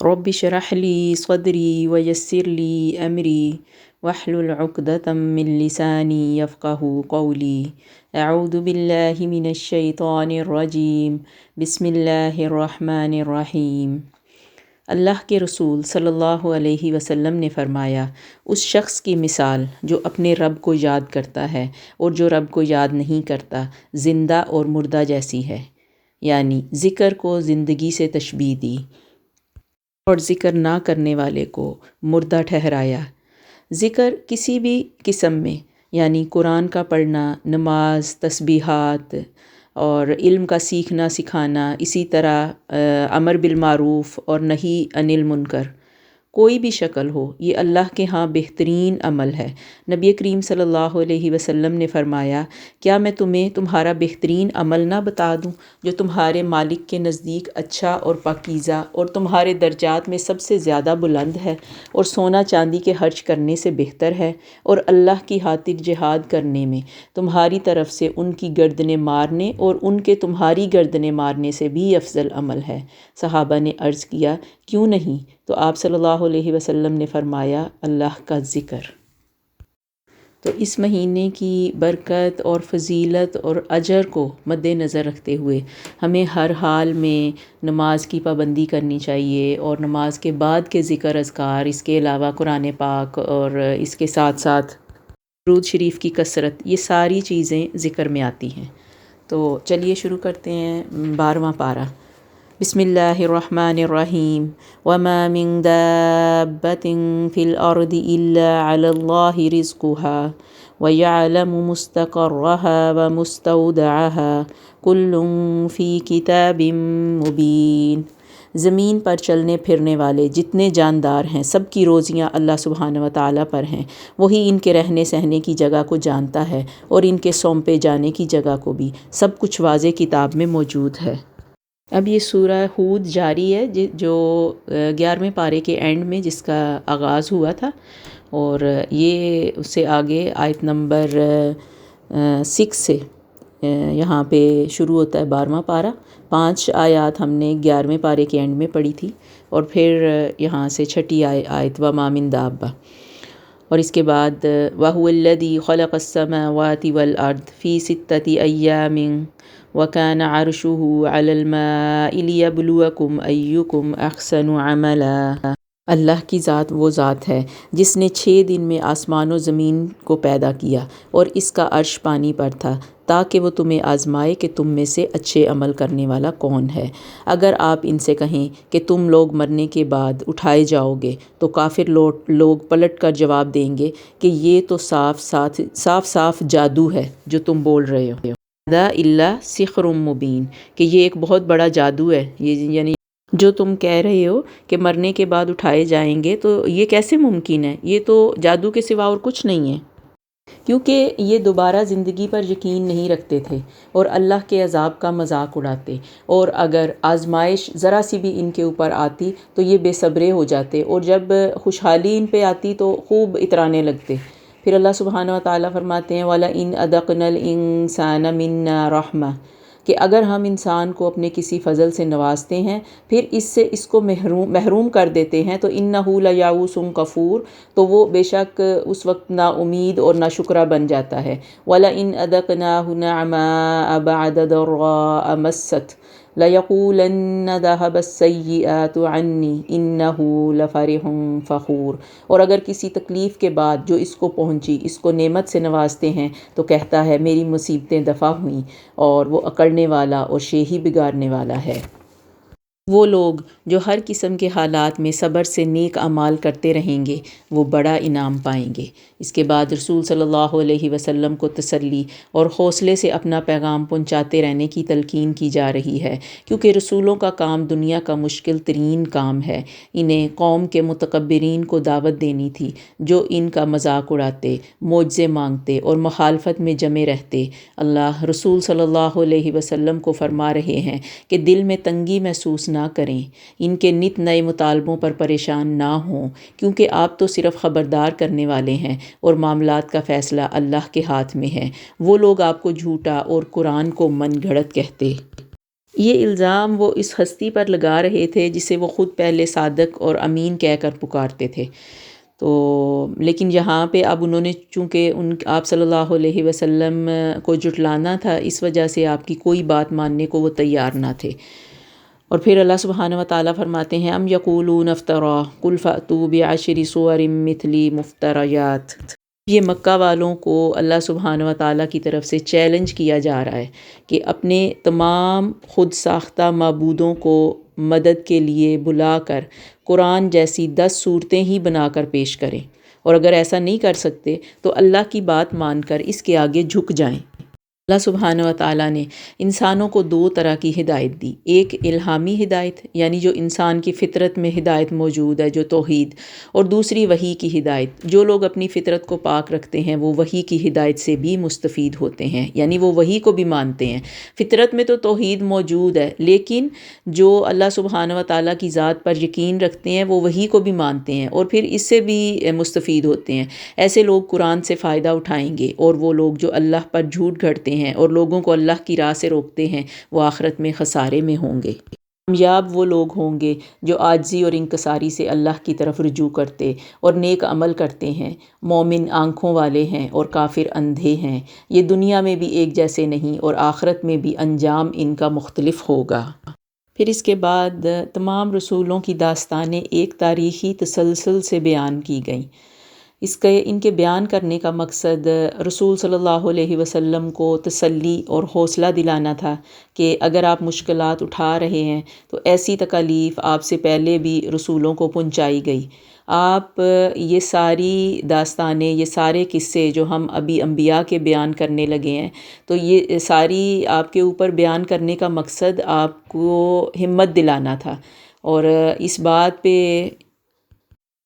رب اشرح لی صدری ویسر لی امری واحلل عقدۃ من لسانی یفقہوا قولی اعوذ باللہ من الشیطان الرجیم بسم اللہ الرحمن الرحیم۔ اللہ کے رسول صلی اللہ علیہ وسلم نے فرمایا، اس شخص کی مثال جو اپنے رب کو یاد کرتا ہے اور جو رب کو یاد نہیں کرتا زندہ اور مردہ جیسی ہے، یعنی ذکر کو زندگی سے تشبیہ دی اور ذکر نہ کرنے والے کو مردہ ٹھہرایا۔ ذکر کسی بھی قسم میں، یعنی قرآن کا پڑھنا، نماز، تسبیحات اور علم کا سیکھنا سکھانا، اسی طرح امر بالمعروف اور نہی عن المنکر، کوئی بھی شکل ہو، یہ اللہ کے ہاں بہترین عمل ہے۔ نبی کریم صلی اللہ علیہ وسلم نے فرمایا، کیا میں تمہیں تمہارا بہترین عمل نہ بتا دوں جو تمہارے مالک کے نزدیک اچھا اور پاکیزہ اور تمہارے درجات میں سب سے زیادہ بلند ہے اور سونا چاندی کے خرچ کرنے سے بہتر ہے، اور اللہ کی خاطر جہاد کرنے میں تمہاری طرف سے ان کی گردنیں مارنے اور ان کے تمہاری گردنیں مارنے سے بھی افضل عمل ہے؟ صحابہ نے عرض کیا، کیوں نہیں؟ تو آپ صلی اللہ علیہ وسلم نے فرمایا، اللہ کا ذکر۔ تو اس مہینے کی برکت اور فضیلت اور اجر کو مد نظر رکھتے ہوئے ہمیں ہر حال میں نماز کی پابندی کرنی چاہیے، اور نماز کے بعد کے ذکر اذکار، اس کے علاوہ قرآن پاک اور اس کے ساتھ ساتھ درود شریف کی کثرت، یہ ساری چیزیں ذکر میں آتی ہیں۔ تو چلیے شروع کرتے ہیں 12واں پارہ۔ بسم اللہ الرحمن الرحیم۔ وما من دابۃ فی الارض الا علی اللہ رزقها ویعلم مستقرها ومستودعها کل فی کتاب مبین۔ زمین پر چلنے پھرنے والے جتنے جاندار ہیں، سب کی روزیاں اللہ سبحانہ و تعالیٰ پر ہیں۔ وہی ان کے رہنے سہنے کی جگہ کو جانتا ہے اور ان کے سونپے جانے کی جگہ کو بھی، سب کچھ واضح کتاب میں موجود ہے۔ اب یہ سورہ ہود جاری ہے، جو 11ویں پارے کے اینڈ میں جس کا آغاز ہوا تھا، اور یہ اس سے آگے آیت نمبر 6 سے یہاں پہ شروع ہوتا ہے 12واں پارہ۔ 5 آیات ہم نے 11ویں پارے کے اینڈ میں پڑھی تھی، اور پھر یہاں سے 6 آیت وما من دابہ، اور اس کے بعد وَهُوَ الَّذِي خَلَقَ السَّمَاوَاتِ وَالْأَرْضَ فِي 6 أَيَّامٍ وَكَانَ عَرْشُهُ عَلَى الْمَاءِ لِيَبْلُوَكُمْ أَيُّكُمْ أَحْسَنُ عَمَلًا۔ اللہ کی ذات وہ ذات ہے جس نے 6 دن میں آسمان و زمین کو پیدا کیا، اور اس کا عرش پانی پر تھا، تاکہ وہ تمہیں آزمائے کہ تم میں سے اچھے عمل کرنے والا کون ہے۔ اگر آپ ان سے کہیں کہ تم لوگ مرنے کے بعد اٹھائے جاؤ گے، تو کافر لوگ پلٹ کر جواب دیں گے کہ یہ تو صاف جادو ہے جو تم بول رہے ہو۔ هذا الا سحر مبین، کہ یہ ایک بہت بڑا جادو ہے، یعنی جو تم کہہ رہے ہو کہ مرنے کے بعد اٹھائے جائیں گے، تو یہ کیسے ممکن ہے؟ یہ تو جادو کے سوا اور کچھ نہیں ہے، کیونکہ یہ دوبارہ زندگی پر یقین نہیں رکھتے تھے اور اللہ کے عذاب کا مذاق اڑاتے، اور اگر آزمائش ذرا سی بھی ان کے اوپر آتی تو یہ بے صبرے ہو جاتے، اور جب خوشحالی ان پہ آتی تو خوب اترانے لگتے۔ پھر اللہ سبحانہ و تعالیٰ فرماتے ہیں وَلَئِنْ أَذَقْنَا الْإِنسَانَ مِنَّا رَحْمَةً، کہ اگر ہم انسان کو اپنے کسی فضل سے نوازتے ہیں، پھر اس کو محروم کر دیتے ہیں، تو إِنَّهُ لَيَئُوسٌ کفور، تو وہ بے شک اس وقت نا امید اور نا شکرہ بن جاتا ہے۔ وَلَئِنْ أَذَقْنَاهُ نَعْمَاءَ بَعْدَ ضَرَّاءَ مَسَّتْهُ لَيَقُولَنَّ ذَهَبَ السَّيِّئَاتُ عَنِّي إِنَّهُ لَفَرِحٌ فَخُورٌ، اور اگر کسی تکلیف کے بعد جو اس کو پہنچی، اس کو نعمت سے نوازتے ہیں، تو کہتا ہے میری مصیبتیں دفع ہوئیں، اور وہ اکڑنے والا اور شیہی بگاڑنے والا ہے۔ وہ لوگ جو ہر قسم کے حالات میں صبر سے نیک اعمال کرتے رہیں گے، وہ بڑا انعام پائیں گے۔ اس کے بعد رسول صلی اللہ علیہ وسلم کو تسلی اور حوصلے سے اپنا پیغام پہنچاتے رہنے کی تلقین کی جا رہی ہے، کیونکہ رسولوں کا کام دنیا کا مشکل ترین کام ہے۔ انہیں قوم کے متکبرین کو دعوت دینی تھی، جو ان کا مذاق اڑاتے، معجزے مانگتے اور مخالفت میں جمے رہتے۔ اللہ رسول صلی اللہ علیہ وسلم کو فرما رہے ہیں کہ دل میں تنگی محسوس نہ کریں، ان کے نت نئے مطالبوں پر پریشان نہ ہوں، کیونکہ آپ تو صرف خبردار کرنے والے ہیں، اور معاملات کا فیصلہ اللہ کے ہاتھ میں ہے۔ وہ لوگ آپ کو جھوٹا اور قرآن کو من گھڑت کہتے یہ الزام وہ اس ہستی پر لگا رہے تھے جسے وہ خود پہلے صادق اور امین کہہ کر پکارتے تھے۔ تو لیکن یہاں پہ اب انہوں نے چونکہ آپ صلی اللہ علیہ وسلم کو جھٹلانا تھا، اس وجہ سے آپ کی کوئی بات ماننے کو وہ تیار نہ تھے۔ اور پھر اللہ سبحانہ و تعالیٰ فرماتے ہیں ام یقولون افترا قل فأتوا بعشر صور مثلی مفتریات۔ یہ مکہ والوں کو اللہ سبحانہ و تعالیٰ کی طرف سے چیلنج کیا جا رہا ہے کہ اپنے تمام خود ساختہ معبودوں کو مدد کے لیے بلا کر قرآن جیسی 10 صورتیں ہی بنا کر پیش کریں، اور اگر ایسا نہیں کر سکتے تو اللہ کی بات مان کر اس کے آگے جھک جائیں۔ اللہ سبحانہ و تعالیٰ نے انسانوں کو 2 طرح کی ہدایت دی، ایک الہامی ہدایت یعنی جو انسان کی فطرت میں ہدایت موجود ہے جو توحید، اور دوسری وحی کی ہدایت۔ جو لوگ اپنی فطرت کو پاک رکھتے ہیں وہ وحی کی ہدایت سے بھی مستفید ہوتے ہیں، یعنی وہ وحی کو بھی مانتے ہیں۔ فطرت میں تو توحید موجود ہے، لیکن جو اللہ سبحانہ و تعالیٰ کی ذات پر یقین رکھتے ہیں وہ وحی کو بھی مانتے ہیں اور پھر اس سے بھی مستفید ہوتے ہیں۔ ایسے لوگ قرآن سے فائدہ اٹھائیں گے، اور وہ لوگ جو اللہ پر جھوٹ گھڑتے ہیں اور لوگوں کو اللہ کی راہ سے روکتے ہیں وہ آخرت میں خسارے میں ہوں گے۔ کامیاب وہ لوگ ہوں گے جو عاجزی اور انکساری سے اللہ کی طرف رجوع کرتے اور نیک عمل کرتے ہیں۔ مومن آنکھوں والے ہیں اور کافر اندھے ہیں، یہ دنیا میں بھی ایک جیسے نہیں اور آخرت میں بھی انجام ان کا مختلف ہوگا۔ پھر اس کے بعد تمام رسولوں کی داستانیں ایک تاریخی تسلسل سے بیان کی گئیں۔ ان کے بیان کرنے کا مقصد رسول صلی اللہ علیہ وسلم کو تسلی اور حوصلہ دلانا تھا کہ اگر آپ مشکلات اٹھا رہے ہیں تو ایسی تکالیف آپ سے پہلے بھی رسولوں کو پہنچائی گئی۔ آپ یہ ساری داستانیں، یہ سارے قصے جو ہم ابھی انبیاء کے بیان کرنے لگے ہیں، تو یہ ساری آپ کے اوپر بیان کرنے کا مقصد آپ کو ہمت دلانا تھا اور اس بات پہ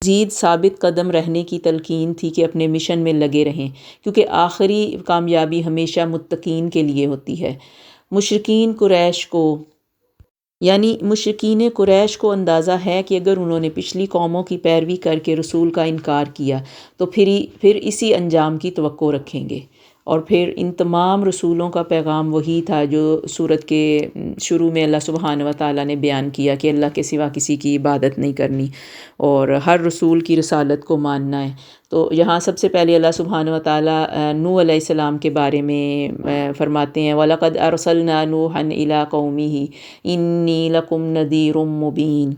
مزید ثابت قدم رہنے کی تلقین تھی کہ اپنے مشن میں لگے رہیں، کیونکہ آخری کامیابی ہمیشہ متقین کے لیے ہوتی ہے۔ مشرکین قریش کو اندازہ ہے کہ اگر انہوں نے پچھلی قوموں کی پیروی کر کے رسول کا انکار کیا تو پھر اسی انجام کی توقع رکھیں گے۔ اور پھر ان تمام رسولوں کا پیغام وہی تھا جو سورت کے شروع میں اللہ سبحانہ و تعالیٰ نے بیان کیا کہ اللہ کے سوا کسی کی عبادت نہیں کرنی اور ہر رسول کی رسالت کو ماننا ہے۔ تو یہاں سب سے پہلے اللہ سبحانہ و تعالیٰ نوح علیہ السلام کے بارے میں فرماتے ہیں وَلَقَدْ أَرْسَلْنَا نُوحًا إِلَىٰ قَوْمِهِ إِنِّي لَكُمْ نَذِيرٌ مُّبِينٌ۔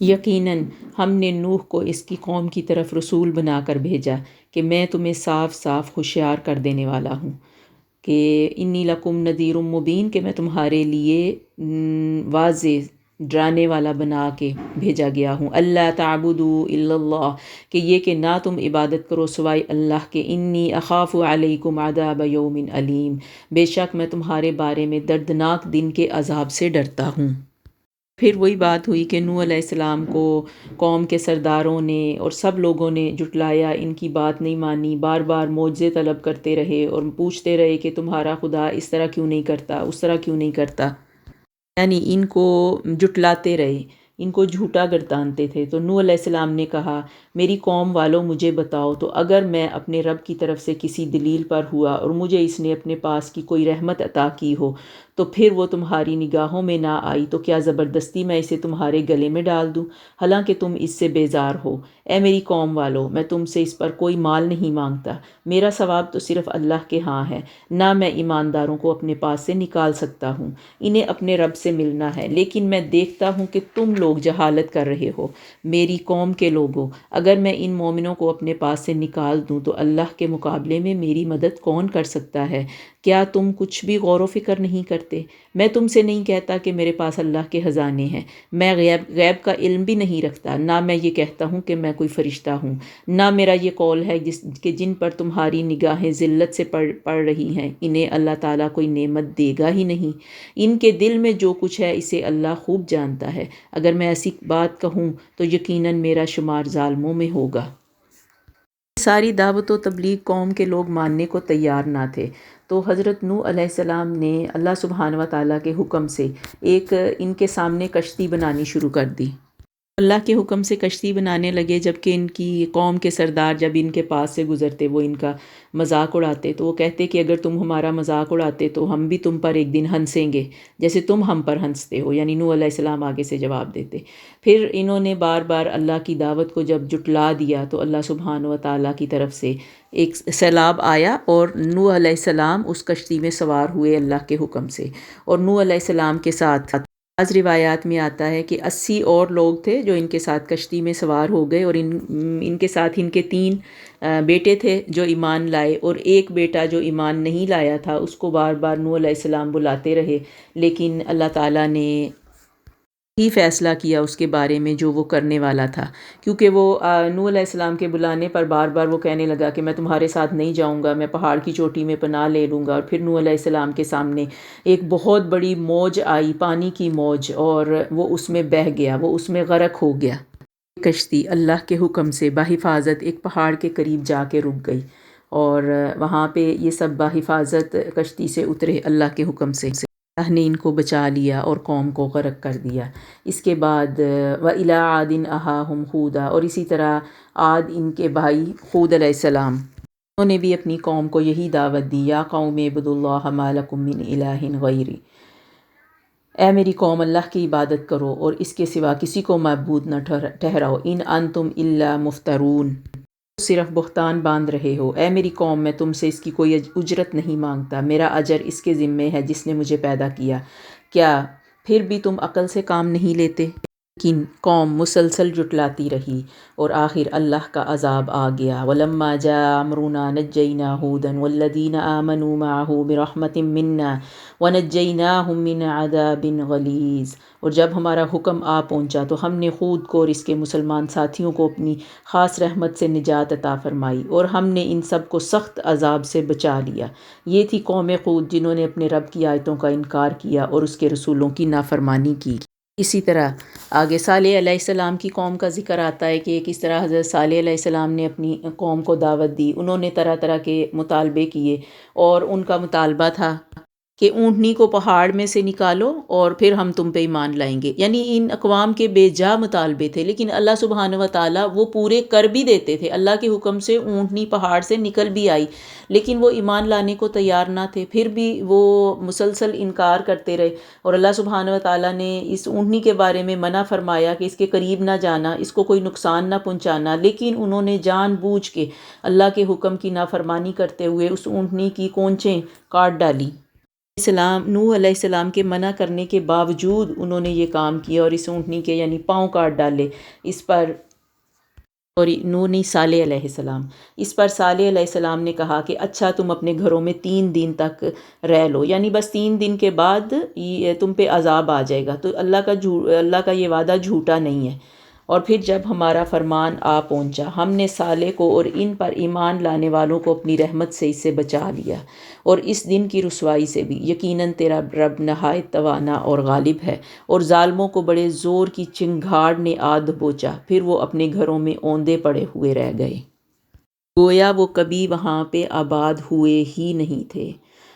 یقیناً ہم نے نوح کو اس کی قوم کی طرف رسول بنا کر بھیجا کہ میں تمہیں صاف صاف ہوشیار کر دینے والا ہوں، کہ انی لکم نذیر مبین، کہ میں تمہارے لیے واضح ڈرانے والا بنا کے بھیجا گیا ہوں۔ اللہ تعبدوا الا اللہ، کہ یہ کہ نہ تم عبادت کرو سوائے اللہ کے۔ انی اخاف علیکم عذاب یوم علیم، بے شک میں تمہارے بارے میں دردناک دن کے عذاب سے ڈرتا ہوں۔ پھر وہی بات ہوئی کہ نوح علیہ السلام کو قوم کے سرداروں نے اور سب لوگوں نے جھٹلایا، ان کی بات نہیں مانی، بار بار معجزے طلب کرتے رہے اور پوچھتے رہے کہ تمہارا خدا اس طرح کیوں نہیں کرتا، اس طرح کیوں نہیں کرتا، یعنی ان کو جھٹلاتے رہے، ان کو جھوٹا گردانتے تھے۔ تو نوح علیہ السلام نے کہا میری قوم والوں مجھے بتاؤ تو اگر میں اپنے رب کی طرف سے کسی دلیل پر ہوا اور مجھے اس نے اپنے پاس کی کوئی رحمت عطا کی ہو تو پھر وہ تمہاری نگاہوں میں نہ آئی تو کیا زبردستی میں اسے تمہارے گلے میں ڈال دوں، حالانکہ تم اس سے بیزار ہو۔ اے میری قوم والو، میں تم سے اس پر کوئی مال نہیں مانگتا، میرا ثواب تو صرف اللہ کے ہاں ہے، نہ میں ایمانداروں کو اپنے پاس سے نکال سکتا ہوں، انہیں اپنے رب سے ملنا ہے، لیکن میں دیکھتا ہوں کہ تم لوگ جہالت کر رہے ہو۔ میری قوم کے لوگوں، اگر میں ان مومنوں کو اپنے پاس سے نکال دوں تو اللہ کے مقابلے میں میری مدد کون کر سکتا ہے؟ کیا تم کچھ بھی غور و فکر نہیں کرتے؟ میں تم سے نہیں کہتا کہ میرے پاس اللہ کے خزانے ہیں، میں غیب کا علم بھی نہیں رکھتا، نہ میں یہ کہتا ہوں کہ میں کوئی فرشتہ ہوں، نہ میرا یہ قول ہے کہ جن پر تمہاری نگاہیں ذلت سے پڑ رہی ہیں انہیں اللہ تعالیٰ کوئی نعمت دے گا ہی نہیں۔ ان کے دل میں جو کچھ ہے اسے اللہ خوب جانتا ہے، اگر میں ایسی بات کہوں تو یقیناً میرا شمار ظالموں میں ہوگا۔ ساری دعوت و تبلیغ قوم کے لوگ ماننے کو تیار نہ تھے، تو حضرت نوح علیہ السلام نے اللہ سبحانہ و تعالیٰ کے حکم سے ایک ان کے سامنے کشتی بنانی شروع کر دی۔ اللہ کے حکم سے کشتی بنانے لگے، جبکہ ان کی قوم کے سردار جب ان کے پاس سے گزرتے وہ ان کا مذاق اڑاتے، تو وہ کہتے کہ اگر تم ہمارا مذاق اڑاتے تو ہم بھی تم پر ایک دن ہنسیں گے جیسے تم ہم پر ہنستے ہو، یعنی نوح علیہ السلام آگے سے جواب دیتے۔ پھر انہوں نے بار بار اللہ کی دعوت کو جب جٹلا دیا تو اللہ سبحانہ و تعالیٰ کی طرف سے ایک سیلاب آیا اور نوح علیہ السلام اس کشتی میں سوار ہوئے اللہ کے حکم سے، اور نوح علیہ السلام کے ساتھ بعض روایات میں آتا ہے کہ 80 اور لوگ تھے جو ان کے ساتھ کشتی میں سوار ہو گئے، اور ان کے ساتھ ان کے 3 بیٹے تھے جو ایمان لائے، اور ایک بیٹا جو ایمان نہیں لایا تھا اس کو بار بار نوح علیہ السلام بلاتے رہے، لیکن اللہ تعالیٰ نے ہی فیصلہ کیا اس کے بارے میں جو وہ کرنے والا تھا، کیونکہ وہ نوح علیہ السلام کے بلانے پر بار بار وہ کہنے لگا کہ میں تمہارے ساتھ نہیں جاؤں گا، میں پہاڑ کی چوٹی میں پناہ لے لوں گا، اور پھر نوح علیہ السلام کے سامنے ایک بہت بڑی موج آئی، پانی کی موج، اور وہ اس میں بہہ گیا، وہ اس میں غرق ہو گیا۔ کشتی اللہ کے حکم سے بحفاظت ایک پہاڑ کے قریب جا کے رک گئی، اور وہاں پہ یہ سب بحفاظت کشتی سے اترے اللہ کے حکم سے، اللہ نے ان کو بچا لیا اور قوم کو غرق کر دیا۔ اس کے بعد وَإِلَىٰ عَادٍ أَخَاهُمْ هُودًا، اور اسی طرح عاد ان کے بھائی ہود علیہ السلام، انہوں نے بھی اپنی قوم کو یہی دعوت دی، یا قوم اعبدوا اللہ ما لکم من الہ غیری، اے میری قوم اللہ کی عبادت کرو اور اس کے سوا کسی کو معبود نہ ٹھہراؤ، ان انتم الا مفترون، صرف بہتان باندھ رہے ہو، اے میری قوم میں تم سے اس کی کوئی اجرت نہیں مانگتا، میرا اجر اس کے ذمے ہے جس نے مجھے پیدا کیا، کیا پھر بھی تم عقل سے کام نہیں لیتے؟ لیکن قوم مسلسل جٹلاتی رہی اور آخر اللہ کا عذاب آ گیا۔ وَلَمَّا جَاءَ أَمْرُنَا نَجَّيْنَا هُودًا وَالَّذِينَ آمَنُوا مَعَهُ بِرَحْمَةٍ مِنَّا وَنَجَّيْنَاهُمْ مِنْ عَذَابٍ غَلِيظٍ، اور جب ہمارا حکم آ پہنچا تو ہم نے خود کو اور اس کے مسلمان ساتھیوں کو اپنی خاص رحمت سے نجات عطا فرمائی، اور ہم نے ان سب کو سخت عذاب سے بچا لیا۔ یہ تھی قوم خود جنہوں نے اپنے رب کی آیتوں کا انکار کیا اور اس کے رسولوں کی نافرمانی کی۔ اسی طرح آگے صالح علیہ السلام کی قوم کا ذکر آتا ہے کہ کس طرح حضرت صالح علیہ السلام نے اپنی قوم کو دعوت دی، انہوں نے طرح طرح کے مطالبے کیے، اور ان کا مطالبہ تھا کہ اونٹنی کو پہاڑ میں سے نکالو اور پھر ہم تم پہ ایمان لائیں گے، یعنی ان اقوام کے بے جا مطالبے تھے، لیکن اللہ سبحانہ و تعالیٰ وہ پورے کر بھی دیتے تھے۔ اللہ کے حکم سے اونٹنی پہاڑ سے نکل بھی آئی، لیکن وہ ایمان لانے کو تیار نہ تھے، پھر بھی وہ مسلسل انکار کرتے رہے، اور اللہ سبحانہ و تعالیٰ نے اس اونٹنی کے بارے میں منع فرمایا کہ اس کے قریب نہ جانا، اس کو کوئی نقصان نہ پہنچانا، لیکن انہوں نے جان بوجھ کے اللہ کے حکم کی نافرمانی کرتے ہوئے اس اونٹنی کی کونچیں کاٹ ڈالی۔ نوح علیہ السلام کے منع کرنے کے باوجود انہوں نے یہ کام کیا اور اس اونٹنی کے یعنی پاؤں کاٹ ڈالے۔ اس پر نوح نہیں، صالح علیہ السلام، اس پر صالح علیہ السلام نے کہا کہ اچھا تم اپنے گھروں میں 3 دن تک رہ لو، یعنی بس 3 دن کے بعد تم پہ عذاب آ جائے گا، تو اللہ کا یہ وعدہ جھوٹا نہیں ہے۔ اور پھر جب ہمارا فرمان آ پہنچا ہم نے صالح کو اور ان پر ایمان لانے والوں کو اپنی رحمت سے اس سے بچا لیا، اور اس دن کی رسوائی سے بھی، یقیناً تیرا رب نہایت توانا اور غالب ہے، اور ظالموں کو بڑے زور کی چنگھاڑ نے آ دبوچا، پھر وہ اپنے گھروں میں اوندے پڑے ہوئے رہ گئے، گویا وہ کبھی وہاں پہ آباد ہوئے ہی نہیں تھے۔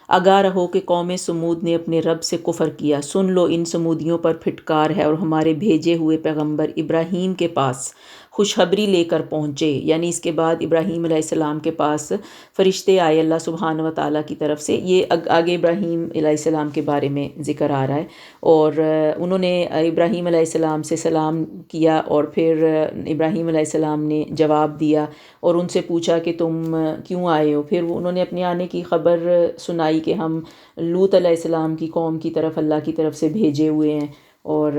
آگاہ رہو کہ قوم سمود نے اپنے رب سے کفر کیا، سن لو ان سمودیوں پر پھٹکار ہے، اور ہمارے بھیجے ہوئے پیغمبر ابراہیم کے پاس خوشخبری لے کر پہنچے، یعنی اس کے بعد ابراہیم علیہ السلام کے پاس فرشتے آئے اللہ سبحانہ و تعالیٰ کی طرف سے، یہ آگے ابراہیم علیہ السلام کے بارے میں ذکر آ رہا ہے، اور انہوں نے ابراہیم علیہ السلام سے سلام کیا، اور پھر ابراہیم علیہ السلام نے جواب دیا اور ان سے پوچھا کہ تم کیوں آئے ہو، پھر انہوں نے اپنے آنے کی خبر سنائی کہ ہم لوط علیہ السلام کی قوم کی طرف اللہ کی طرف سے بھیجے ہوئے ہیں، اور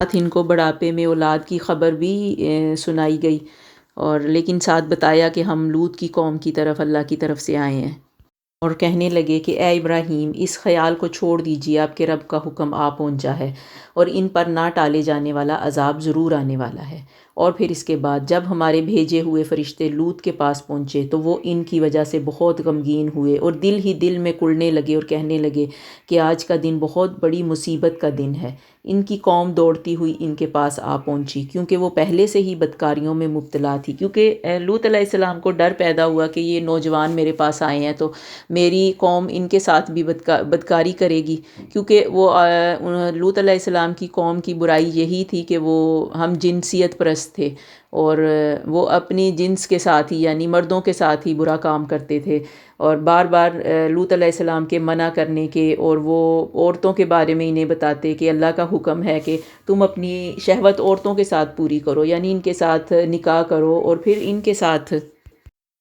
ساتھ ان کو بڑھاپے میں اولاد کی خبر بھی سنائی گئی، اور لیکن ساتھ بتایا کہ ہم لوط کی قوم کی طرف اللہ کی طرف سے آئے ہیں، اور کہنے لگے کہ اے ابراہیم اس خیال کو چھوڑ دیجیے، آپ کے رب کا حکم آ پہنچا ہے، اور ان پر نہ ٹالے جانے والا عذاب ضرور آنے والا ہے۔ اور پھر اس کے بعد جب ہمارے بھیجے ہوئے فرشتے لوط کے پاس پہنچے تو وہ ان کی وجہ سے بہت غمگین ہوئے، اور دل ہی دل میں کڑنے لگے اور کہنے لگے کہ آج کا دن بہت بڑی مصیبت کا دن ہے، ان کی قوم دوڑتی ہوئی ان کے پاس آ پہنچی، کیونکہ وہ پہلے سے ہی بدکاریوں میں مبتلا تھی، کیونکہ لوط علیہ السلام کو ڈر پیدا ہوا کہ یہ نوجوان میرے پاس آئے ہیں تو میری قوم ان کے ساتھ بھی بدکاری کرے گی، کیونکہ وہ لوط علیہ السلام کی قوم کی برائی یہی تھی کہ وہ ہم جنسیت پرست تھے، اور وہ اپنی جنس کے ساتھ ہی یعنی مردوں کے ساتھ ہی برا کام کرتے تھے، اور بار بار لوط علیہ السلام کے منع کرنے کے، اور وہ عورتوں کے بارے میں انہیں بتاتے کہ اللہ کا حکم ہے کہ تم اپنی شہوت عورتوں کے ساتھ پوری کرو، یعنی ان کے ساتھ نکاح کرو اور پھر ان کے ساتھ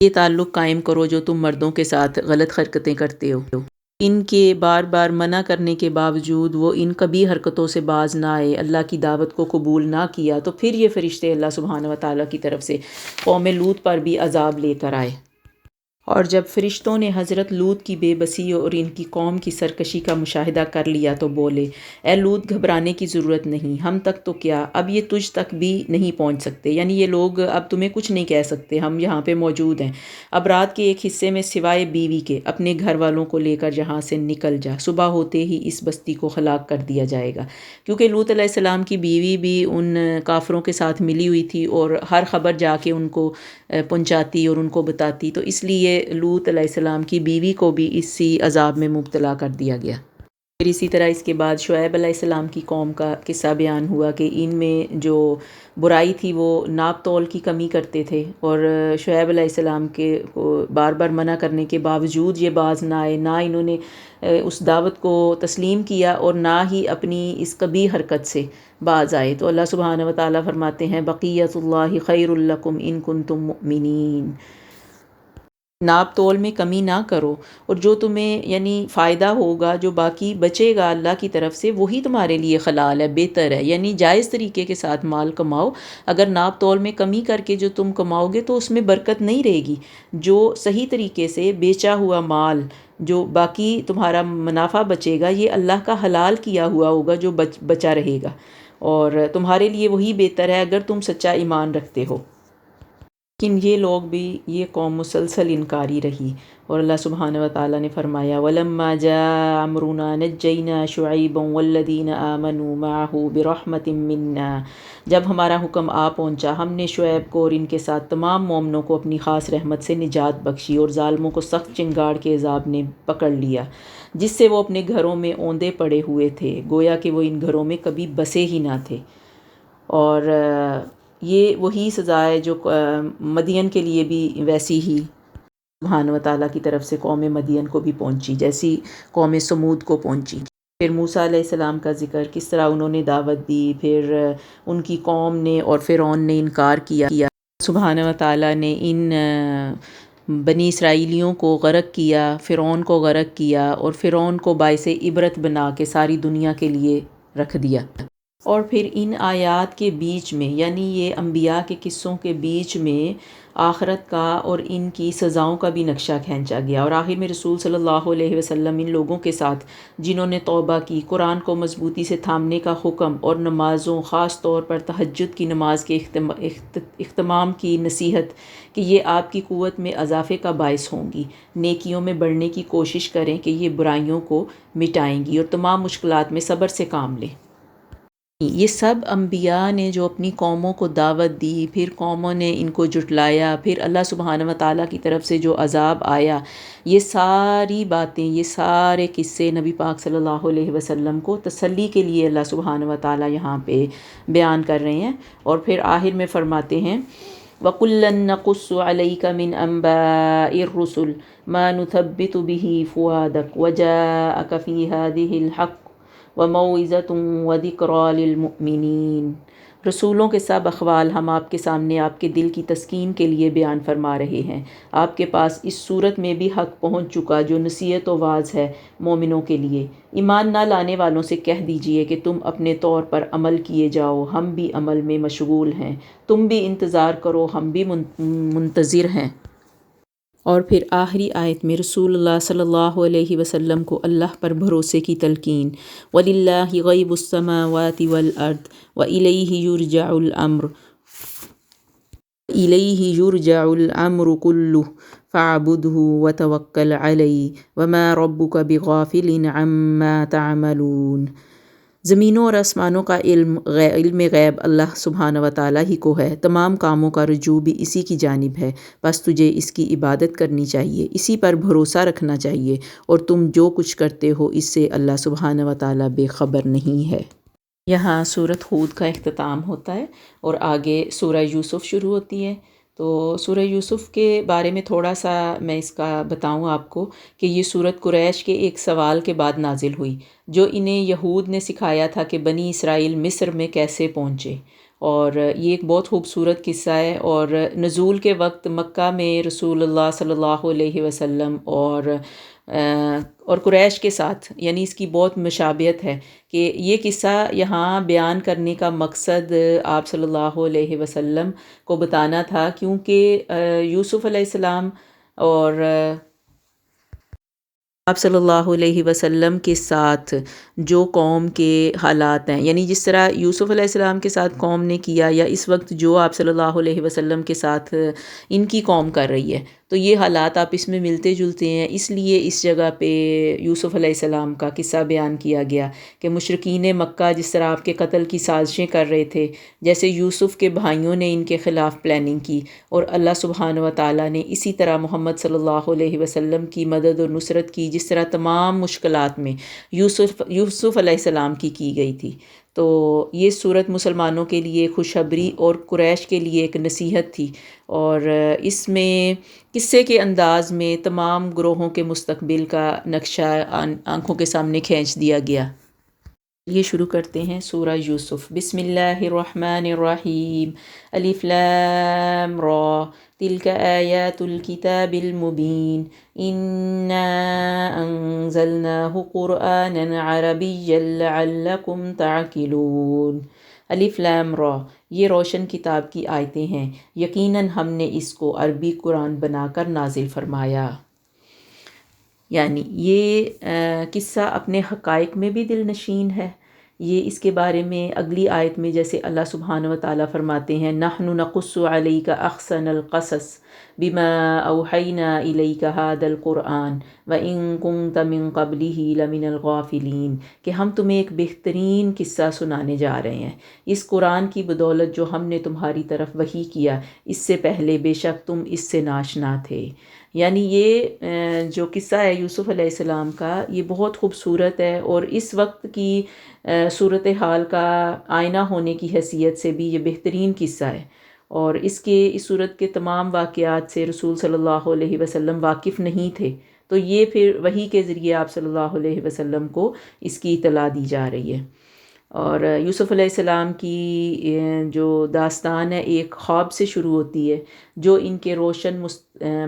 یہ تعلق قائم کرو جو تم مردوں کے ساتھ غلط حرکتیں کرتے ہو۔ ان کے بار بار منع کرنے کے باوجود وہ ان قبیح حرکتوں سے باز نہ آئے، اللہ کی دعوت کو قبول نہ کیا، تو پھر یہ فرشتے اللہ سبحانہ وتعالیٰ کی طرف سے قوم لوط پر بھی عذاب لے کر آئے۔ اور جب فرشتوں نے حضرت لوط کی بے بسی اور ان کی قوم کی سرکشی کا مشاہدہ کر لیا تو بولے، اے لوط گھبرانے کی ضرورت نہیں، ہم تک تو کیا، اب یہ تجھ تک بھی نہیں پہنچ سکتے، یعنی یہ لوگ اب تمہیں کچھ نہیں کہہ سکتے، ہم یہاں پہ موجود ہیں۔ اب رات کے ایک حصے میں سوائے بیوی کے اپنے گھر والوں کو لے کر یہاں سے نکل جا، صبح ہوتے ہی اس بستی کو ہلاک کر دیا جائے گا، کیونکہ لوط علیہ السلام کی بیوی بھی ان کافروں کے ساتھ ملی ہوئی تھی اور ہر خبر جا کے ان کو پہنچاتی اور ان کو بتاتی، تو اس لیے لوط علیہ السلام کی بیوی کو بھی اسی عذاب میں مبتلا کر دیا گیا۔ پھر اسی طرح اس کے بعد شعیب علیہ السلام کی قوم کا قصہ بیان ہوا کہ ان میں جو برائی تھی وہ ناپ تول کی کمی کرتے تھے، اور شعیب علیہ السلام کے بار بار منع کرنے کے باوجود یہ باز نہ آئے، نہ انہوں نے اس دعوت کو تسلیم کیا اور نہ ہی اپنی اس قبیح حرکت سے باز آئے۔ تو اللہ سبحانہ وتعالیٰ فرماتے ہیں بقیت اللہ خیر لکم ان کنتم مؤمنین، ناپ تول میں کمی نہ کرو، اور جو تمہیں یعنی فائدہ ہوگا، جو باقی بچے گا اللہ کی طرف سے، وہی تمہارے لیے حلال ہے، بہتر ہے، یعنی جائز طریقے کے ساتھ مال کماؤ۔ اگر ناپ تول میں کمی کر کے جو تم کماؤ گے تو اس میں برکت نہیں رہے گی۔ جو صحیح طریقے سے بیچا ہوا مال، جو باقی تمہارا منافع بچے گا، یہ اللہ کا حلال کیا ہوا ہوگا جو بچا رہے گا، اور تمہارے لیے وہی بہتر ہے اگر تم سچا ایمان رکھتے ہو۔ لیکن یہ لوگ بھی، یہ قوم مسلسل انکاری رہی، اور اللہ سبحانہ وتعالیٰ نے فرمایا وَلَمَّا جَاءَ أَمْرُنَا نَجَّيْنَا شُعَيْبًا وَالَّذِينَ آمَنُوا مَعَهُ بِرَحْمَةٍ مِّنَّا، جب ہمارا حکم آ پہنچا ہم نے شعیب کو اور ان کے ساتھ تمام مومنوں کو اپنی خاص رحمت سے نجات بخشی، اور ظالموں کو سخت چنگاڑ کے عذاب نے پکڑ لیا جس سے وہ اپنے گھروں میں اوندے پڑے ہوئے تھے، گویا کہ وہ ان گھروں میں کبھی بسے ہی نہ تھے۔ اور یہ وہی سزا ہے جو مدین کے لیے بھی ویسی ہی سبحانہ وتعالیٰ کی طرف سے قوم مدین کو بھی پہنچی جیسی قوم سمود کو پہنچی۔ پھر موسیٰ علیہ السلام کا ذکر، کس طرح انہوں نے دعوت دی، پھر ان کی قوم نے اور فرعون نے انکار کیا۔ سبحانہ وتعالیٰ نے ان بنی اسرائیلیوں کو غرق کیا، فرعون کو غرق کیا، اور فرعون کو باعث عبرت بنا کے ساری دنیا کے لیے رکھ دیا۔ اور پھر ان آیات کے بیچ میں، یعنی یہ انبیاء کے قصوں کے بیچ میں آخرت کا اور ان کی سزاؤں کا بھی نقشہ کھینچا گیا، اور آخر میں رسول صلی اللہ علیہ وسلم ان لوگوں کے ساتھ جنہوں نے توبہ کی، قرآن کو مضبوطی سے تھامنے کا حکم، اور نمازوں خاص طور پر تہجد کی نماز کے اہتمام کی نصیحت کہ یہ آپ کی قوت میں اضافے کا باعث ہوں گی، نیکیوں میں بڑھنے کی کوشش کریں کہ یہ برائیوں کو مٹائیں گی، اور تمام مشکلات میں صبر سے کام لیں۔ یہ سب انبیاء نے جو اپنی قوموں کو دعوت دی، پھر قوموں نے ان کو جھٹلایا، پھر اللہ سبحانہ وتعالیٰ کی طرف سے جو عذاب آیا، یہ ساری باتیں، یہ سارے قصے نبی پاک صلی اللہ علیہ وسلم کو تسلی کے لیے اللہ سبحانہ وتعالیٰ یہاں پہ بیان کر رہے ہیں، اور پھر آخر میں فرماتے ہیں وَكُلًّا نَقُصُّ عَلَيْكَ مِنْ أَنْبَاءِ الرُّسُلِ مَا نُثَبِّتُ بِهِ فُؤَادَكَ وَجَاءَكَ فِي هَٰذِهِ الْحَقُّ وَمَوْعِظَةٌ وَذِكْرَىٰ لِلْمُؤْمِنِينَ، رسولوں کے سب اقوال ہم آپ کے سامنے آپ کے دل کی تسکین کے لیے بیان فرما رہے ہیں، آپ کے پاس اس صورت میں بھی حق پہنچ چکا جو نصیحت و واعظ ہے مومنوں کے لیے۔ ایمان نہ لانے والوں سے کہہ دیجئے کہ تم اپنے طور پر عمل کیے جاؤ، ہم بھی عمل میں مشغول ہیں، تم بھی انتظار کرو، ہم بھی منتظر ہیں۔ اور پھر آخری آیت میں رسول اللہ صلی اللہ علیہ وسلم کو اللہ پر بھروسے کی تلقین، وَلِلَّهِ غَيْبُ السَّمَاوَاتِ وَالْأَرْضِ وَإِلَيْهِ يُرْجَعُ الْأَمْرُ كُلُّهُ فَاعْبُدْهُ وَتَوَكَّلْ عَلَيْهِ وَمَا رَبُّكَ بِغَافِلٍ عَمَّا تَعْمَلُونَ۔ زمینوں اور آسمانوں کا علم غیب اللہ سبحانہ و تعالیٰ ہی کو ہے، تمام کاموں کا رجوع بھی اسی کی جانب ہے، بس تجھے اس کی عبادت کرنی چاہیے، اسی پر بھروسہ رکھنا چاہیے، اور تم جو کچھ کرتے ہو اس سے اللہ سبحانہ و تعالیٰ بے خبر نہیں ہے۔ یہاں سورۃ ہود کا اختتام ہوتا ہے اور آگے سورہ یوسف شروع ہوتی ہے۔ تو سورہ یوسف کے بارے میں تھوڑا سا میں اس کا بتاؤں آپ کو کہ یہ سورت قریش کے ایک سوال کے بعد نازل ہوئی، جو انہیں یہود نے سکھایا تھا کہ بنی اسرائیل مصر میں کیسے پہنچے، اور یہ ایک بہت خوبصورت قصہ ہے۔ اور نزول کے وقت مکہ میں رسول اللہ صلی اللہ علیہ وسلم اور قریش کے ساتھ، یعنی اس کی بہت مشابہت ہے کہ یہ قصہ یہاں بیان کرنے کا مقصد آپ صلی اللہ علیہ وسلم کو بتانا تھا، کیونکہ یوسف علیہ السلام اور آپ صلی اللہ علیہ وسلم کے ساتھ جو قوم کے حالات ہیں، یعنی جس طرح یوسف علیہ السلام کے ساتھ قوم نے کیا، یا اس وقت جو آپ صلی اللہ علیہ وسلم کے ساتھ ان کی قوم کر رہی ہے، تو یہ حالات آپ اس میں ملتے جلتے ہیں۔ اس لیے اس جگہ پہ یوسف علیہ السلام کا قصہ بیان کیا گیا کہ مشرکین مکہ جس طرح آپ کے قتل کی سازشیں کر رہے تھے، جیسے یوسف کے بھائیوں نے ان کے خلاف پلاننگ کی، اور اللہ سبحانہ و تعالیٰ نے اسی طرح محمد صلی اللہ علیہ وسلم کی مدد اور نصرت کی، جس طرح تمام مشکلات میں یوسف علیہ السلام کی گئی تھی۔ تو یہ صورت مسلمانوں کے لیے خوشخبری اور قریش کے لیے ایک نصیحت تھی، اور اس میں قصے کے انداز میں تمام گروہوں کے مستقبل کا نقشہ آنکھوں کے سامنے کھینچ دیا گیا۔ یہ شروع کرتے ہیں سورہ یوسف۔ بسم اللہ الرحمن الرحیم۔ الف لام را تلک آیات الکتاب المبین انا انزلناہ قرآنا عربیا لعلکم تعقلون۔ الف لام را، یہ روشن کتاب کی آیتیں ہیں، یقیناً ہم نے اس کو عربی قرآن بنا کر نازل فرمایا۔ یعنی یہ قصہ اپنے حقائق میں بھی دل نشین ہے۔ یہ اس کے بارے میں اگلی آیت میں جیسے اللہ سبحانہ و تعالیٰ فرماتے ہیں، نحن نقص علیک احسن القصص بما اوحینا الیک ھذا القرآن وان کنت من قبلہ لمن الغافلین، کہ ہم تمہیں ایک بہترین قصہ سنانے جا رہے ہیں اس قرآن کی بدولت جو ہم نے تمہاری طرف وحی کیا، اس سے پہلے بے شک تم اس سے ناشنا تھے۔ یعنی یہ جو قصہ ہے یوسف علیہ السلام کا، یہ بہت خوبصورت ہے، اور اس وقت کی صورتحال کا آئینہ ہونے کی حیثیت سے بھی یہ بہترین قصہ ہے، اور اس صورت کے تمام واقعات سے رسول صلی اللہ علیہ وسلم واقف نہیں تھے، تو یہ پھر وحی کے ذریعے آپ صلی اللہ علیہ وسلم کو اس کی اطلاع دی جا رہی ہے۔ اور یوسف علیہ السلام کی جو داستان ہے ایک خواب سے شروع ہوتی ہے، جو ان کے روشن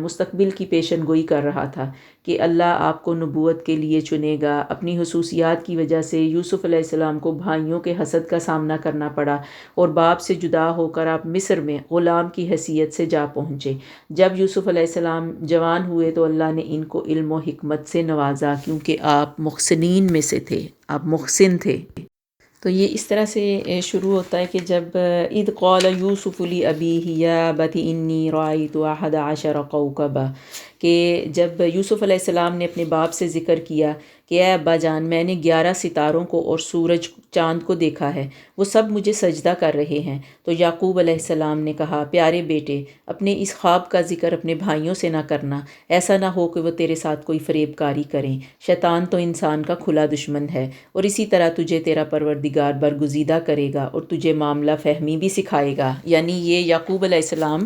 مستقبل کی پیشن گوئی کر رہا تھا کہ اللہ آپ کو نبوت کے لیے چنے گا۔ اپنی خصوصیات کی وجہ سے یوسف علیہ السلام کو بھائیوں کے حسد کا سامنا کرنا پڑا، اور باپ سے جدا ہو کر آپ مصر میں غلام کی حیثیت سے جا پہنچے۔ جب یوسف علیہ السلام جوان ہوئے تو اللہ نے ان کو علم و حکمت سے نوازا، کیونکہ آپ محسنین میں سے تھے، آپ محسن تھے۔ تو یہ اس طرح سے شروع ہوتا ہے کہ جب اذ قال یوسف لأبیہ یا ابت انی رأیت احد عشر کوکبا، کہ جب یوسف علیہ السلام نے اپنے باپ سے ذکر کیا کہ اے ابا جان، میں نے 11 ستاروں کو اور سورج چاند کو دیکھا ہے، وہ سب مجھے سجدہ کر رہے ہیں۔ تو یعقوب علیہ السلام نے کہا، پیارے بیٹے، اپنے اس خواب کا ذکر اپنے بھائیوں سے نہ کرنا، ایسا نہ ہو کہ وہ تیرے ساتھ کوئی فریب کاری کریں۔ شیطان تو انسان کا کھلا دشمن ہے، اور اسی طرح تجھے تیرا پروردگار برگزیدہ کرے گا اور تجھے معاملہ فہمی بھی سکھائے گا۔ یعنی یہ یعقوب علیہ السلام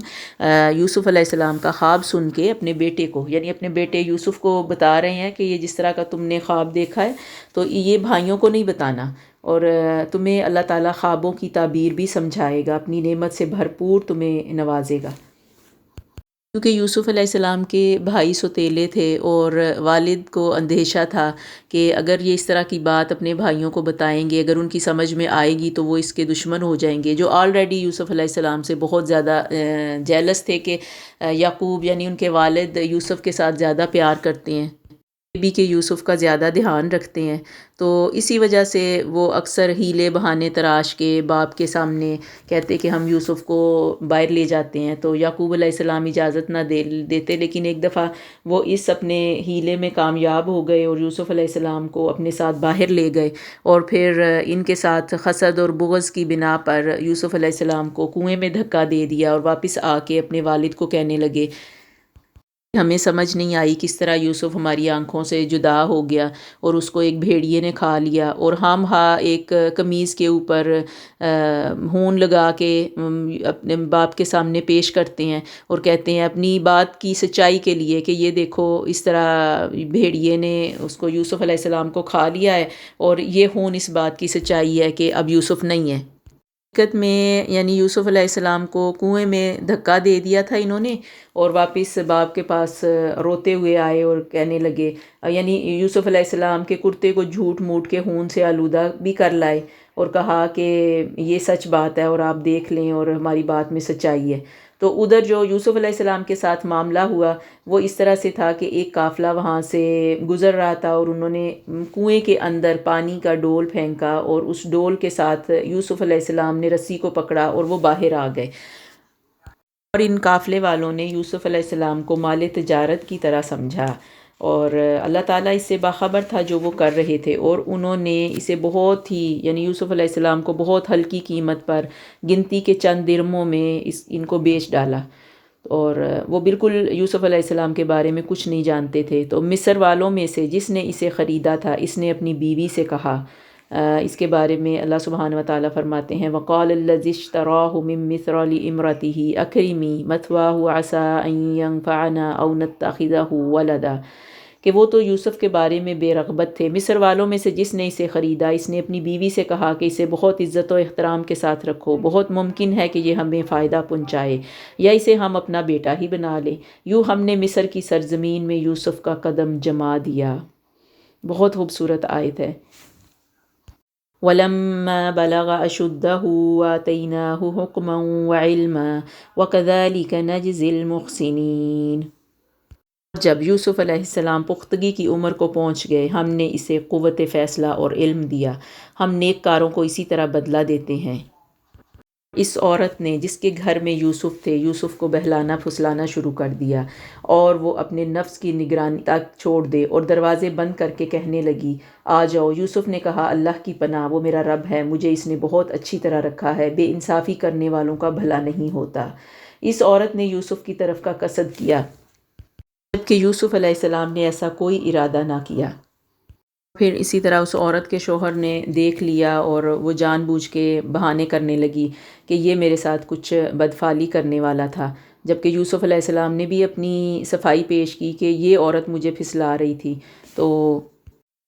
یوسف علیہ السلام کا خواب سن کے اپنے بیٹے کو، یعنی اپنے بیٹے یوسف کو بتا رہے ہیں کہ یہ جس طرح کا تم نے خواب دیکھا ہے تو یہ بھائیوں کو نہیں بتانا، اور تمہیں اللہ تعالیٰ خوابوں کی تعبیر بھی سمجھائے گا، اپنی نعمت سے بھرپور تمہیں نوازے گا۔ کیونکہ یوسف علیہ السلام کے بھائی سوتیلے تھے، اور والد کو اندیشہ تھا کہ اگر یہ اس طرح کی بات اپنے بھائیوں کو بتائیں گے، اگر ان کی سمجھ میں آئے گی تو وہ اس کے دشمن ہو جائیں گے، جو آلریڈی یوسف علیہ السلام سے بہت زیادہ جیلس تھے کہ یعقوب یعنی ان کے والد یوسف کے ساتھ زیادہ پیار کرتے ہیں۔ بھی کہ یوسف کا زیادہ دھیان رکھتے ہیں، تو اسی وجہ سے وہ اکثر ہیلے بہانے تراش کے باپ کے سامنے کہتے کہ ہم یوسف کو باہر لے جاتے ہیں، تو یعقوب علیہ السلام اجازت نہ دیتے، لیکن ایک دفعہ وہ اس اپنے ہیلے میں کامیاب ہو گئے اور یوسف علیہ السلام کو اپنے ساتھ باہر لے گئے، اور پھر ان کے ساتھ حسد اور بغض کی بنا پر یوسف علیہ السلام کو کنویں میں دھکا دے دیا، اور واپس آ کے اپنے والد کو کہنے لگے ہمیں سمجھ نہیں آئی کس طرح یوسف ہماری آنکھوں سے جدا ہو گیا اور اس کو ایک بھیڑیے نے کھا لیا، اور ہم ایک قمیض کے اوپر ہون لگا کے اپنے باپ کے سامنے پیش کرتے ہیں اور کہتے ہیں اپنی بات کی سچائی کے لیے کہ یہ دیکھو اس طرح بھیڑیے نے اس کو یوسف علیہ السلام کو کھا لیا ہے، اور یہ ہون اس بات کی سچائی ہے کہ اب یوسف نہیں ہے۔ حقیقت میں یعنی یوسف علیہ السلام کو کنویں میں دھکا دے دیا تھا انہوں نے، اور واپس باپ کے پاس روتے ہوئے آئے اور کہنے لگے، یعنی یوسف علیہ السلام کے کرتے کو جھوٹ موٹ کے خون سے آلودہ بھی کر لائے اور کہا کہ یہ سچ بات ہے اور آپ دیکھ لیں اور ہماری بات میں سچائی ہے۔ تو ادھر جو یوسف علیہ السلام کے ساتھ معاملہ ہوا وہ اس طرح سے تھا کہ ایک قافلہ وہاں سے گزر رہا تھا، اور انہوں نے کنویں کے اندر پانی کا ڈول پھینکا، اور اس ڈول کے ساتھ یوسف علیہ السلام نے رسی کو پکڑا اور وہ باہر آ گئے، اور ان قافلے والوں نے یوسف علیہ السلام کو مال تجارت کی طرح سمجھا، اور اللہ تعالیٰ اس سے باخبر تھا جو وہ کر رہے تھے، اور انہوں نے اسے بہت ہی یعنی یوسف علیہ السلام کو بہت ہلکی قیمت پر گنتی کے چند درموں میں ان کو بیچ ڈالا، اور وہ بالکل یوسف علیہ السلام کے بارے میں کچھ نہیں جانتے تھے۔ تو مصر والوں میں سے جس نے اسے خریدا تھا اس نے اپنی بیوی سے کہا، اس کے بارے میں اللہ سبحانہ وتعالیٰ فرماتے ہیں وَقَالَ الَّذِي اشْتَرَاهُ مِن مِّصْرَ لِامْرَأَتِهِ أَكْرِمِي مَثْوَاهُ عَسَىٰ أَن يَنفَعَنَا أَوْ نَتَّخِذَهُ وَلَدًا، کہ وہ تو یوسف کے بارے میں بے رغبت تھے۔ مصر والوں میں سے جس نے اسے خریدا اس نے اپنی بیوی سے کہا کہ اسے بہت عزت و احترام کے ساتھ رکھو، بہت ممکن ہے کہ یہ ہمیں فائدہ پہنچائے یا اسے ہم اپنا بیٹا ہی بنا لیں، یوں ہم نے مصر کی سرزمین میں یوسف کا قدم جما دیا۔ بہت خوبصورت آیت ہے۔ وَلَمَّا بَلَغَ أَشُدَّهُ وَآتَيْنَاهُ حُكْمًا وَعِلْمًا وَكَذَلِكَ نَجْزِي الْمُحْسِنِينَ۔ جب یوسف علیہ السلام پختگی کی عمر کو پہنچ گئے ہم نے اسے قوت فیصلہ اور علم دیا، ہم نیک کاروں کو اسی طرح بدلہ دیتے ہیں۔ اس عورت نے جس کے گھر میں یوسف تھے یوسف کو بہلانا پھسلانا شروع کر دیا، اور وہ اپنے نفس کی نگرانی تک چھوڑ دے اور دروازے بند کر کے کہنے لگی آ جاؤ۔ یوسف نے کہا اللہ کی پناہ، وہ میرا رب ہے، مجھے اس نے بہت اچھی طرح رکھا ہے، بے انصافی کرنے والوں کا بھلا نہیں ہوتا۔ اس عورت نے یوسف کی طرف کا قصد کیا جبکہ یوسف علیہ السلام نے ایسا کوئی ارادہ نہ کیا۔ پھر اسی طرح اس عورت کے شوہر نے دیکھ لیا اور وہ جان بوجھ کے بہانے کرنے لگی کہ یہ میرے ساتھ کچھ بدفعلی کرنے والا تھا، جبکہ یوسف علیہ السلام نے بھی اپنی صفائی پیش کی کہ یہ عورت مجھے پھسلا رہی تھی۔ تو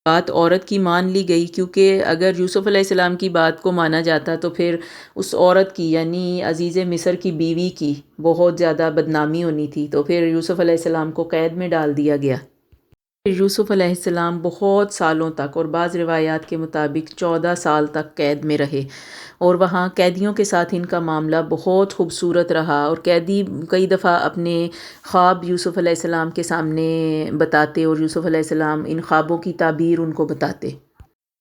بات عورت کی مان لی گئی، کیونکہ اگر یوسف علیہ السلام کی بات کو مانا جاتا تو پھر اس عورت کی یعنی عزیز مصر کی بیوی کی بہت زیادہ بدنامی ہونی تھی، تو پھر یوسف علیہ السلام کو قید میں ڈال دیا گیا۔ پھر یوسف علیہ السلام بہت سالوں تک اور بعض روایات کے مطابق 14 سال تک قید میں رہے، اور وہاں قیدیوں کے ساتھ ان کا معاملہ بہت خوبصورت رہا، اور قیدی کئی دفعہ اپنے خواب یوسف علیہ السلام کے سامنے بتاتے اور یوسف علیہ السلام ان خوابوں کی تعبیر ان کو بتاتے۔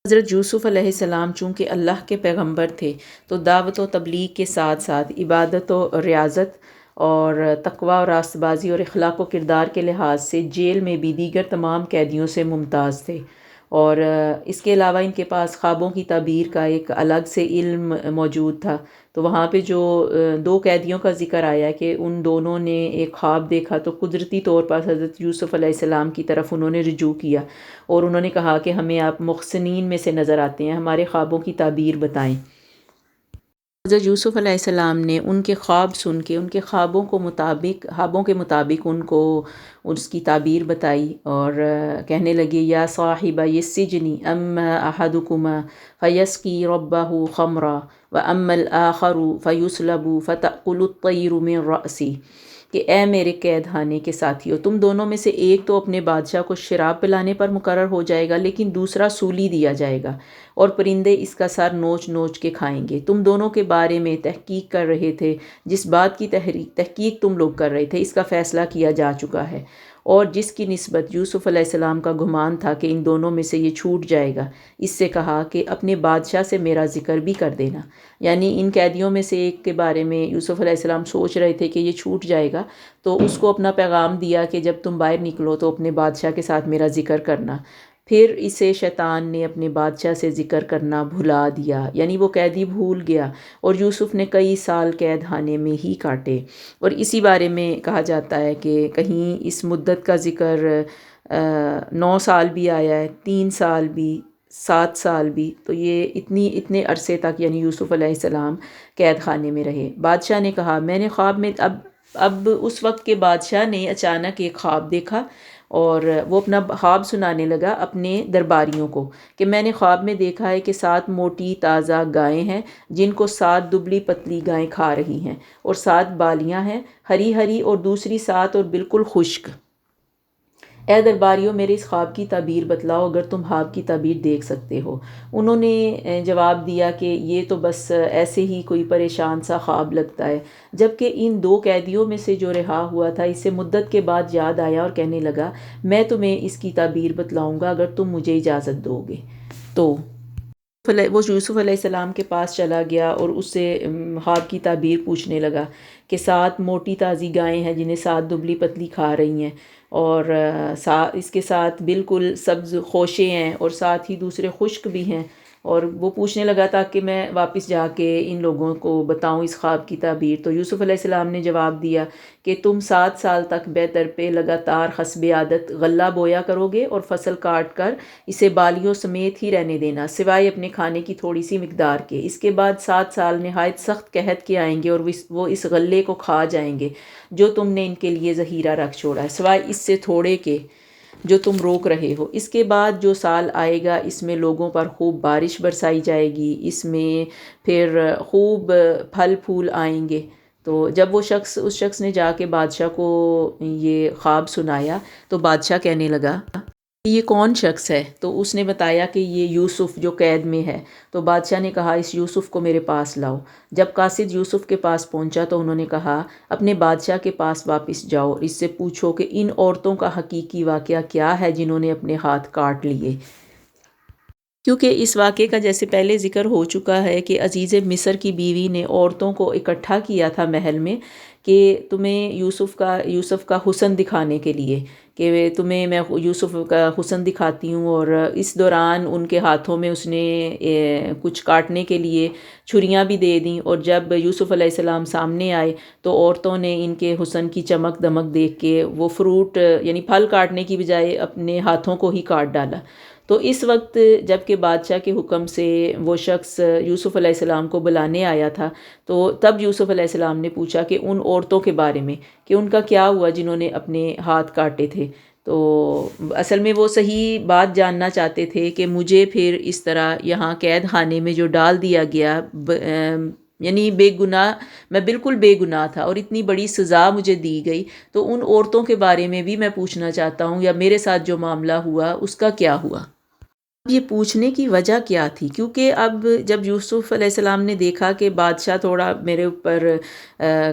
حضرت یوسف علیہ السلام چونکہ اللہ کے پیغمبر تھے تو دعوت و تبلیغ کے ساتھ ساتھ عبادت و ریاضت اور تقوی اور راست بازی اور اخلاق و کردار کے لحاظ سے جیل میں بھی دیگر تمام قیدیوں سے ممتاز تھے، اور اس کے علاوہ ان کے پاس خوابوں کی تعبیر کا ایک الگ سے علم موجود تھا۔ تو وہاں پہ جو دو قیدیوں کا ذکر آیا کہ ان دونوں نے ایک خواب دیکھا تو قدرتی طور پر حضرت یوسف علیہ السلام کی طرف انہوں نے رجوع کیا، اور انہوں نے کہا کہ ہمیں آپ محسنین میں سے نظر آتے ہیں، ہمارے خوابوں کی تعبیر بتائیں۔ حضرت یوسف علیہ السلام نے ان کے خواب سن کے ان کے خوابوں کے مطابق ان کو اس کی تعبیر بتائی، اور کہنے لگے یا صاحبہ السجن اما احدکما فیسقی ربہ خمرا واما الآخر فیسلب فتأکل الطیر من رأسی، کہ اے میرے قید خانے کے ساتھیو، تم دونوں میں سے ایک تو اپنے بادشاہ کو شراب پلانے پر مقرر ہو جائے گا لیکن دوسرا سولی دیا جائے گا، اور پرندے اس کا سر نوچ نوچ کے کھائیں گے۔ تم دونوں کے بارے میں تحقیق کر رہے تھے، جس بات کی تحقیق تم لوگ کر رہے تھے اس کا فیصلہ کیا جا چکا ہے، اور جس کی نسبت یوسف علیہ السلام کا گمان تھا کہ ان دونوں میں سے یہ چھوٹ جائے گا، اس سے کہا کہ اپنے بادشاہ سے میرا ذکر بھی کر دینا۔ یعنی ان قیدیوں میں سے ایک کے بارے میں یوسف علیہ السلام سوچ رہے تھے کہ یہ چھوٹ جائے گا، تو اس کو اپنا پیغام دیا کہ جب تم باہر نکلو تو اپنے بادشاہ کے ساتھ میرا ذکر کرنا۔ پھر اسے شیطان نے اپنے بادشاہ سے ذکر کرنا بھلا دیا، یعنی وہ قیدی بھول گیا، اور یوسف نے کئی سال قید خانے میں ہی کاٹے۔ اور اسی بارے میں کہا جاتا ہے کہ کہیں اس مدت کا ذکر 9 سال بھی آیا ہے، 3 سال بھی، 7 سال بھی، تو یہ اتنے عرصے تک یعنی یوسف علیہ السلام قید خانے میں رہے۔ بادشاہ نے کہا میں نے خواب میں اب اس وقت کے بادشاہ نے اچانک ایک خواب دیکھا، اور وہ اپنا خواب سنانے لگا اپنے درباریوں کو کہ میں نے خواب میں دیکھا ہے کہ 7 موٹی تازہ گائیں ہیں جن کو 7 دبلی پتلی گائیں کھا رہی ہیں، اور 7 بالیاں ہیں ہری ہری، اور دوسری 7 اور بالکل خشک۔ اے درباریوں میرے اس خواب کی تعبیر بتلاؤ اگر تم خواب کی تعبیر دیکھ سکتے ہو۔ انہوں نے جواب دیا کہ یہ تو بس ایسے ہی کوئی پریشان سا خواب لگتا ہے، جبکہ ان 2 قیدیوں میں سے جو رہا ہوا تھا اسے مدت کے بعد یاد آیا اور کہنے لگا میں تمہیں اس کی تعبیر بتلاؤں گا اگر تم مجھے اجازت دو گے۔ تو وہ یوسف علیہ السلام کے پاس چلا گیا اور اس سے خواب کی تعبیر پوچھنے لگا کہ 7 موٹی تازی گائیں ہیں جنہیں 7 دبلی پتلی کھا رہی ہیں، اور اس کے ساتھ بالکل سبز خوشے ہیں، اور ساتھ ہی دوسرے خشک بھی ہیں۔ اور وہ پوچھنے لگا تاکہ میں واپس جا کے ان لوگوں کو بتاؤں اس خواب کی تعبیر۔ تو یوسف علیہ السلام نے جواب دیا کہ تم 7 سال تک بے درپے لگاتار حسب عادت غلہ بویا کرو گے اور فصل کاٹ کر اسے بالیوں سمیت ہی رہنے دینا سوائے اپنے کھانے کی تھوڑی سی مقدار کے۔ اس کے بعد 7 سال نہایت سخت قحط کے آئیں گے اور وہ اس غلے کو کھا جائیں گے جو تم نے ان کے لیے ذخیرہ رکھ چھوڑا ہے، سوائے اس سے تھوڑے کے جو تم روک رہے ہو۔ اس کے بعد جو سال آئے گا اس میں لوگوں پر خوب بارش برسائی جائے گی، اس میں پھر خوب پھل پھول آئیں گے۔ تو جب اس شخص نے جا کے بادشاہ کو یہ خواب سنایا تو بادشاہ کہنے لگا یہ کون شخص ہے؟ تو اس نے بتایا کہ یہ یوسف جو قید میں ہے۔ تو بادشاہ نے کہا اس یوسف کو میرے پاس لاؤ۔ جب قاصد یوسف کے پاس پہنچا تو انہوں نے کہا اپنے بادشاہ کے پاس واپس جاؤ اور اس سے پوچھو کہ ان عورتوں کا حقیقی واقعہ کیا ہے جنہوں نے اپنے ہاتھ کاٹ لیے، کیونکہ اس واقعے کا جیسے پہلے ذکر ہو چکا ہے کہ عزیز مصر کی بیوی نے عورتوں کو اکٹھا کیا تھا محل میں کہ تمہیں یوسف کا حسن دکھانے کے لیے، کہ تمہیں میں یوسف کا حسن دکھاتی ہوں، اور اس دوران ان کے ہاتھوں میں اس نے کچھ کاٹنے کے لیے چھریاں بھی دے دیں، اور جب یوسف علیہ السلام سامنے آئے تو عورتوں نے ان کے حسن کی چمک دمک دیکھ کے وہ فروٹ یعنی پھل کاٹنے کی بجائے اپنے ہاتھوں کو ہی کاٹ ڈالا۔ تو اس وقت جب کہ بادشاہ کے حکم سے وہ شخص یوسف علیہ السلام کو بلانے آیا تھا تو تب یوسف علیہ السلام نے پوچھا کہ ان عورتوں کے بارے میں کہ ان کا کیا ہوا جنہوں نے اپنے ہاتھ کاٹے تھے۔ تو اصل میں وہ صحیح بات جاننا چاہتے تھے کہ مجھے پھر اس طرح یہاں قید خانے میں جو ڈال دیا گیا، یعنی بے گناہ، میں بالکل بے گناہ تھا اور اتنی بڑی سزا مجھے دی گئی، تو ان عورتوں کے بارے میں بھی میں پوچھنا چاہتا ہوں، یا میرے ساتھ جو معاملہ ہوا اس کا کیا ہوا۔ یہ پوچھنے کی وجہ کیا تھی؟ کیونکہ اب جب یوسف علیہ السلام نے دیکھا کہ بادشاہ تھوڑا میرے اوپر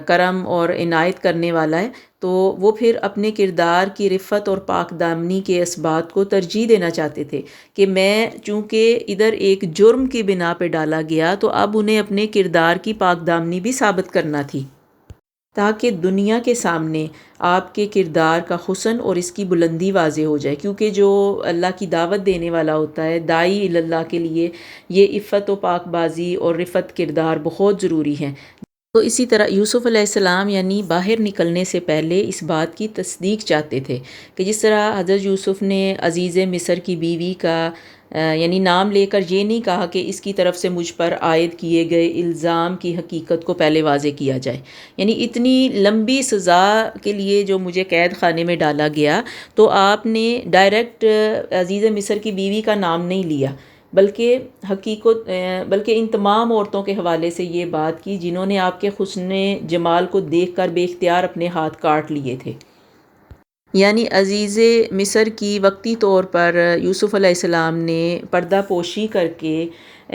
کرم اور عنایت کرنے والا ہے، تو وہ پھر اپنے کردار کی رفت اور پاک دامنی کے اثبات کو ترجیح دینا چاہتے تھے کہ میں چونکہ ادھر ایک جرم کی بنا پہ ڈالا گیا تو اب انہیں اپنے کردار کی پاک دامنی بھی ثابت کرنا تھی، تاکہ دنیا کے سامنے آپ کے کردار کا حسن اور اس کی بلندی واضح ہو جائے، کیونکہ جو اللہ کی دعوت دینے والا ہوتا ہے داعی اللہ کے لیے یہ عفت و پاک بازی اور رفت کردار بہت ضروری ہیں۔ تو اسی طرح یوسف علیہ السلام یعنی باہر نکلنے سے پہلے اس بات کی تصدیق چاہتے تھے کہ جس طرح حضرت یوسف نے عزیز مصر کی بیوی کا یعنی نام لے کر یہ نہیں کہا کہ اس کی طرف سے مجھ پر عائد کیے گئے الزام کی حقیقت کو پہلے واضح کیا جائے، یعنی اتنی لمبی سزا کے لیے جو مجھے قید خانے میں ڈالا گیا تو آپ نے ڈائریکٹ عزیز مصر کی بیوی کا نام نہیں لیا، بلکہ ان تمام عورتوں کے حوالے سے یہ بات کی جنہوں نے آپ کے حسن جمال کو دیکھ کر بے اختیار اپنے ہاتھ کاٹ لیے تھے۔ یعنی عزیز مصر کی وقتی طور پر یوسف علیہ السلام نے پردہ پوشی کر کے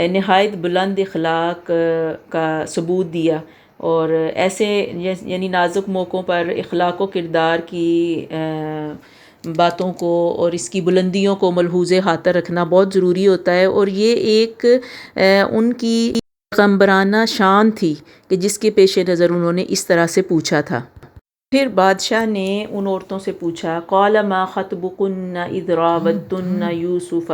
نہایت بلند اخلاق کا ثبوت دیا، اور ایسے یعنی نازک موقعوں پر اخلاق و کردار کی باتوں کو اور اس کی بلندیوں کو ملحوظ خاطر رکھنا بہت ضروری ہوتا ہے، اور یہ ایک ان کی پیغمبرانہ شان تھی کہ جس کے پیش نظر انہوں نے اس طرح سے پوچھا تھا۔ پھر بادشاہ نے ان عورتوں سے پوچھا، قال ما خطبکن اذ راودتن یوسف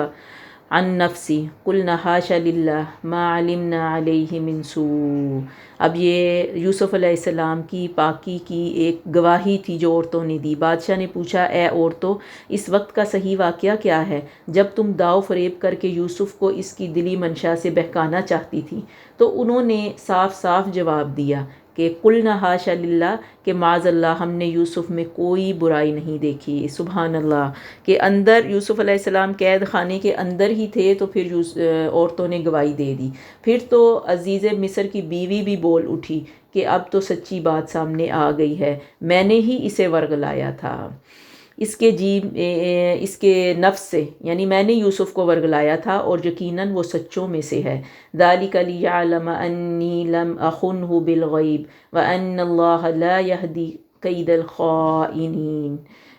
عن نفسی قلنا حاش للہ ما علمنا علیہ من سوء۔ اب یہ یوسف علیہ السلام کی پاکی کی ایک گواہی تھی جو عورتوں نے دی۔ بادشاہ نے پوچھا، اے عورتوں، اس وقت کا صحیح واقعہ کیا ہے جب تم داؤ فریب کر کے یوسف کو اس کی دلی منشا سے بہکانا چاہتی تھی؟ تو انہوں نے صاف صاف جواب دیا کہ قلنا حاشا للہ، کہ معاذ اللہ، ہم نے یوسف میں کوئی برائی نہیں دیکھی۔ سبحان اللہ، کہ اندر یوسف علیہ السلام قید خانے کے اندر ہی تھے تو پھر عورتوں نے گواہی دے دی۔ پھر تو عزیز مصر کی بیوی بھی بول اٹھی کہ اب تو سچی بات سامنے آ گئی ہے، میں نے ہی اسے ورگلایا تھا اس کے نفس سے، یعنی میں نے یوسف کو ورگلایا تھا اور یقیناً وہ سچوں میں سے ہے۔ ذَلِكَ لِيَعْلَمَ أَنِّي لَمْ أَخُنْهُ بِالْغَيْبِ وَأَنَّ اللَّهَ لَا يَهْدِي كَيْدَ الْخَائِنِينَ۔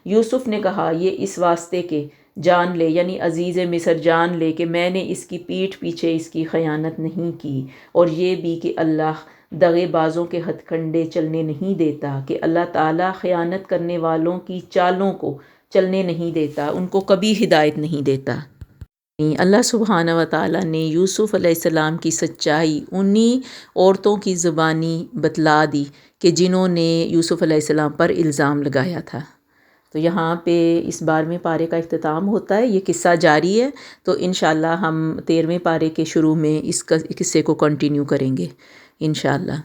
یوسف نے کہا، یہ اس واسطے کہ جان لے، یعنی عزیز مصر جان لے کہ میں نے اس کی پیٹھ پیچھے اس کی خیانت نہیں کی، اور یہ بھی کہ اللہ دغے بازوں کے ہتھ کنڈے چلنے نہیں دیتا، کہ اللہ تعالیٰ خیانت کرنے والوں کی چالوں کو چلنے نہیں دیتا، ان کو کبھی ہدایت نہیں دیتا۔ اللہ سبحانہ و تعالیٰ نے یوسف علیہ السلام کی سچائی انہی عورتوں کی زبانی بتلا دی کہ جنہوں نے یوسف علیہ السلام پر الزام لگایا تھا۔ تو یہاں پہ اس 12ویں پارے کا اختتام ہوتا ہے، یہ قصہ جاری ہے، تو انشاءاللہ ہم 13ویں پارے کے شروع میں اس قصے کو کنٹینیو کریں گے انشاءاللہ۔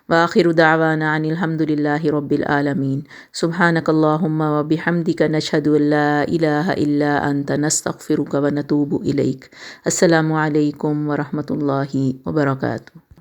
وآخر دعوانا ان الحمد للہ رب العالمین۔ سبحانک اللہم و بحمدک نشہد ان لا الہ الا انت نستغفرک و نتوب الیک۔ السلام علیکم ورحمۃ اللہ وبرکاتہ۔